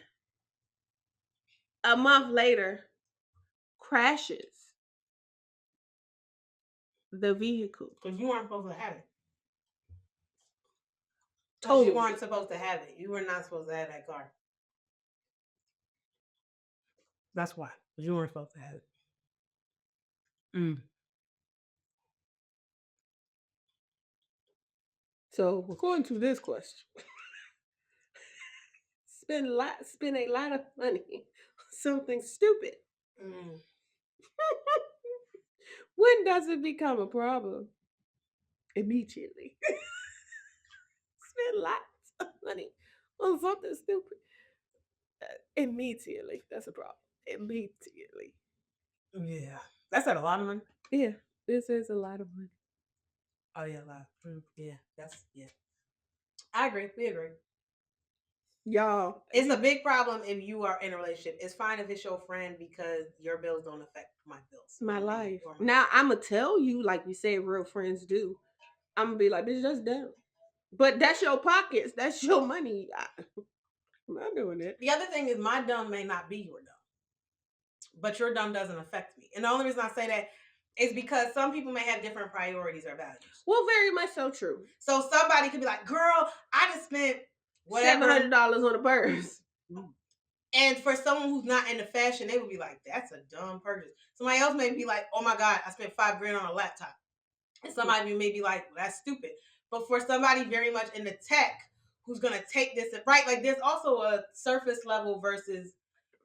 a month later, crashes the vehicle. Because you weren't supposed to have it. Totally. You weren't supposed to have it. You were not supposed to have that car. That's why. You weren't supposed to have it. So, according to this question, spend a lot of money on something stupid. When does it become a problem? Immediately. Spend lots of money on something stupid. Immediately. That's a problem. Immediately. Yeah. That's a lot of money. Yeah. This is a lot of money. Oh yeah, a lot. Yeah. Yeah. I agree. We agree. Y'all. It's a big problem if you are in a relationship. It's fine if it's your friend because your bills don't affect my bills. My life. Now I'm gonna tell you, like you said, real friends do. I'm gonna be like, bitch, that's dumb. But that's your pockets. That's your money. I'm not doing it. The other thing is my dumb may not be your dumb, but your dumb doesn't affect me. And the only reason I say that is because some people may have different priorities or values. Well, very much so true. So somebody could be like, girl, I just spent whatever $700 on a purse. And for someone who's not into fashion, they would be like, that's a dumb purchase. Somebody else may be like, oh my God, I spent $5,000 on a laptop. And somebody may be like, well, that's stupid. But for somebody very much into tech who's going to take this, right? Like there's also a surface level versus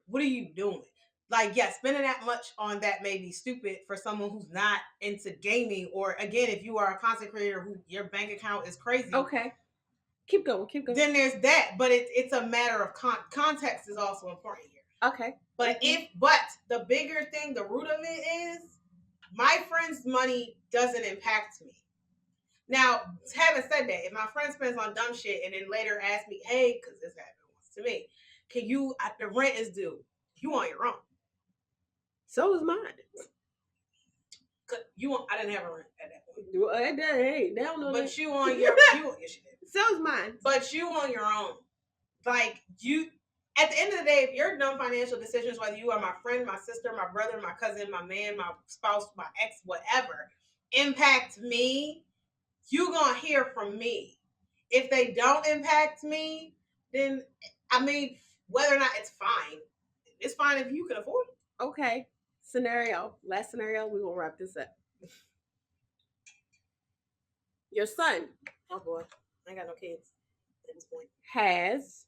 what are you doing? Like, yeah, spending that much on that may be stupid for someone who's not into gaming. Or again, if you are a content creator who your bank account is crazy. Okay. Keep going. Then there's that. But it's a matter of context is also important here. Okay. But the bigger thing, the root of it is my friend's money doesn't impact me. Now, having said that, if my friend spends on dumb shit and then later asks me, hey, because this happened once to me, can you, the rent is due, you on your own. So is mine. I didn't have a rent at that point. Well, hey, they don't know but that. You on your, yes, you did. So is mine. But you on your own. Like, at the end of the day, if your dumb financial decisions, whether you are my friend, my sister, my brother, my cousin, my man, my spouse, my ex, whatever, impact me, you gonna hear from me. If they don't impact me, then, I mean, whether or not it's fine. It's fine if you can afford it. Okay. Last scenario, we're gonna wrap this up. Your son. Oh boy, I ain't got no kids at this point. Has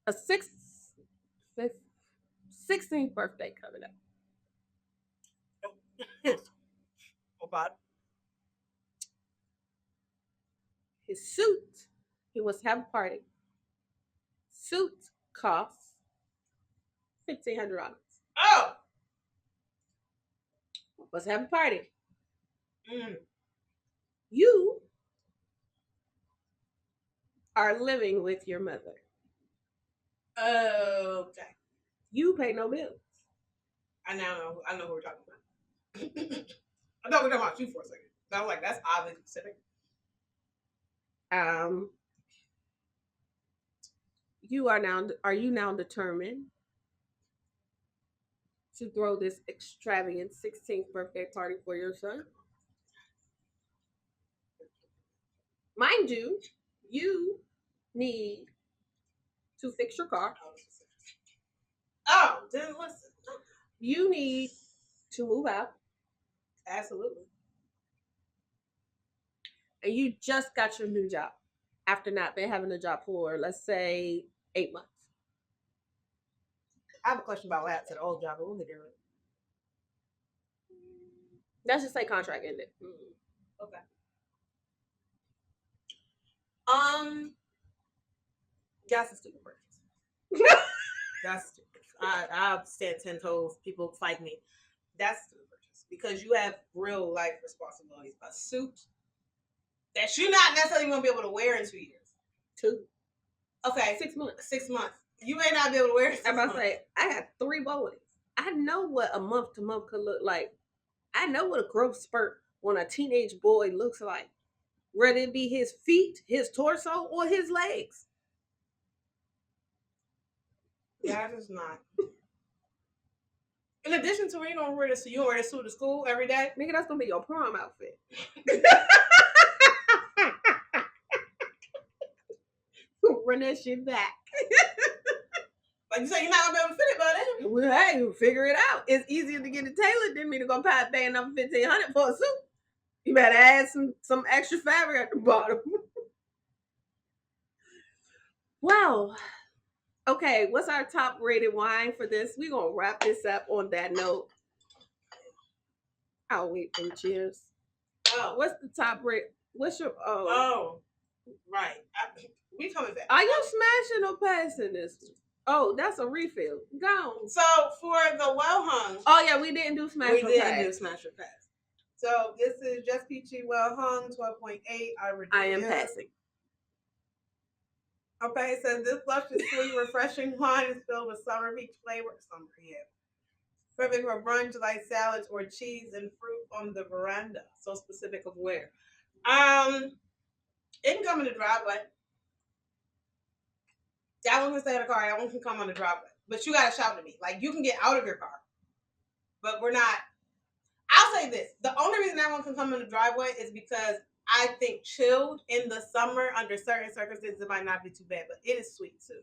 a 16th birthday coming up. Oh God. His suit, he wants to have a party. Suit costs $1,500. Oh! Let's have a party. You are living with your mother. Okay. You pay no bills. I know who we're talking about. I thought we were talking about you for a second. I was like, that's oddly specific. Are you now determined to throw this extravagant 16th birthday party for your son? Mind you, you need to fix your car. Oh, then listen. You need to move out. Absolutely. And you just got your new job after not been having a job for, let's say, 8 months. I have a question about what happened to the old job, but we'll get there. Let's just say contract ended. Okay. That's a stupid purchase. That's stupid. I'll stand 10 toes. People fight me. That's a stupid purchase because you have real life responsibilities. A suit that you're not necessarily going to be able to wear in 2 years. 2. Okay. 6 months. 6 months. You may not be able to wear it. I'm about to say, I have 3 boys. I know what a month to month could look like. I know what a growth spurt when a teenage boy looks like. Whether it be his feet, his torso, or his legs. That is not. In addition to, you don't wear this, you wear this suit to school every day. Nigga, that's gonna be your prom outfit. run that shit back. Like you say, you're not gonna be able to fit it, but Well, hey, figure it out. It's easier to get it tailored than me to go pay another $1,500 for a suit. You better add some extra fabric at the bottom. Well, okay, what's our top rated wine for this? We're gonna wrap this up on that note. I'll wait and cheers. Oh, What's the top rate? What's your right. We coming back. Are you smashing or passing this? Oh, that's a refill. Gone. So for the well hung. Oh yeah, we didn't do smash. We didn't do smash or pass. So this is just Peachy well hung 12.8. I am passing. Okay, it says this luscious, sweet, refreshing wine is filled with summer peach flavor. Summer, yeah. Perfect for brunch like salads or cheese and fruit on the veranda. So specific of where. It can come in the driveway. That one can stay in the car. That one can come on the driveway. But you gotta shout to me. Like you can get out of your car. But we're not. I'll say this. The only reason that one can come in the driveway is because I think chilled in the summer under certain circumstances it might not be too bad. But it is sweet too.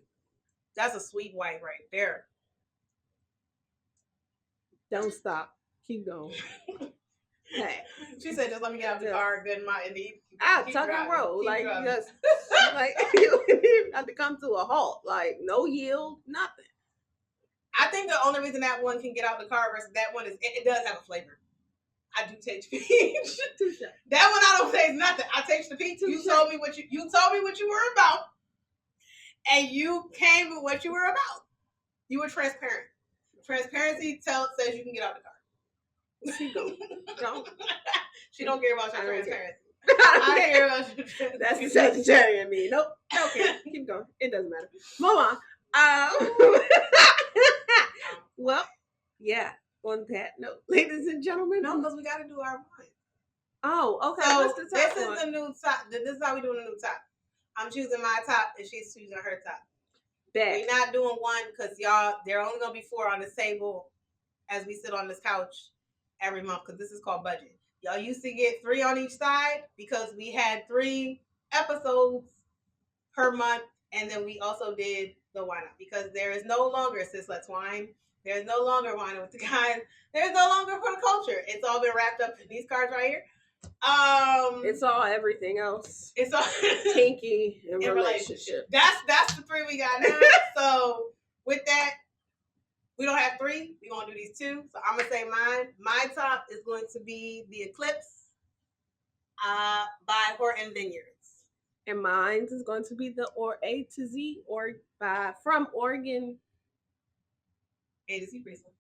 That's a sweet wine right there. Don't stop. Keep going. Hey. She said, just let me get out the car. Then tuck and roll. Like, just, like, you have to come to a halt. Like, no yield, nothing. I think the only reason that one can get out the car versus that one is it does have a flavor. I do taste peach. That one I don't taste nothing. I taste the peach. You told me what you told me what you were about. And you came with what you were about. You were transparent. Transparency says you can get out the car. She don't. She don't care about your transparency. I care about your transparency. That's the Sagittarius in me. Nope. Okay. Keep going. It doesn't matter. Move on. Well, yeah. On that note, ladies and gentlemen. No, because we got to do our wine. Oh, okay. So what's the top this one? is the new top. This is how we doing the new top. I'm choosing my top and she's choosing her top. We're not doing one because y'all, there are only going to be 4 on this table as we sit on this couch every month because this is called budget. Y'all used to get 3 on each side because we had 3 episodes per month, and then we also did the wine up because there is no longer Sis Let's Wine. There's no longer Wine with the Guys. There's no longer For the Culture. It's all been wrapped up in these cards right here. It's all everything else. It's all kinky and relationship. That's the 3 we got now. So with that, we don't have 3. We're gonna do these 2. So I'm gonna say mine. My top is going to be the Eclipse by Horton Vineyards. And mine is going to be the A to Z from Oregon. A to Z Riesling.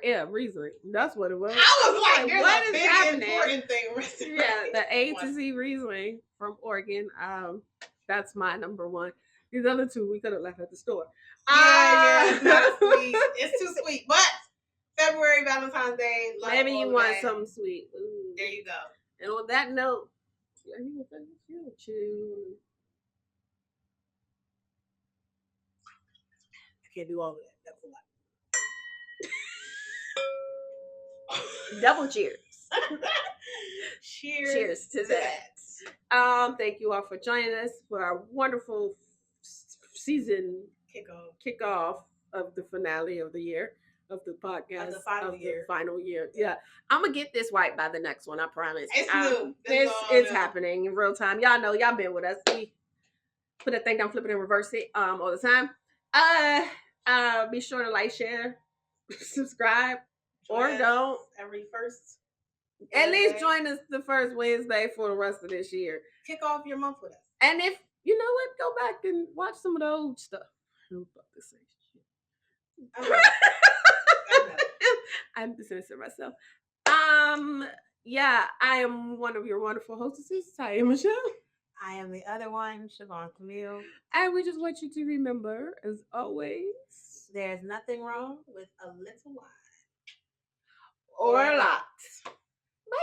Yeah, Riesling. That's what it was. I was like, what is happening? Important thing. Yeah, the A to Z Riesling from Oregon. That's my number 1. These other 2 we could have left at the store. Yeah, it's not sweet. It's too sweet. But February, Valentine's Day. Maybe you want something sweet. Ooh. There you go. And on that note, I can't do all of that. That's a lot. Double cheers. Cheers to that. Thank you all for joining us for our wonderful season kickoff of the finale of the year of the podcast of the final year. Yeah, I'm gonna get this right by the next one. I promise. It's new. It's happening in real time. Y'all know. Y'all been with us. We put that thing down, flip it, and reverse it all the time. Be sure to like, share, subscribe, or don't. Every first. At least join us the first Wednesday for the rest of this year. Kick off your month with us. And if you know what, go back and watch some of the old stuff. I'm about to say shit. I'm dismissing myself. Yeah, I am one of your wonderful hostesses, Ty and Michelle. I am the other one, Siobhan Camille. And we just want you to remember, as always, there's nothing wrong with a little wine. Or a lot. Bye.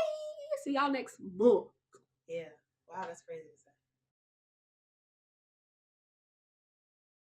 See y'all next month. Yeah. Wow, that's crazy.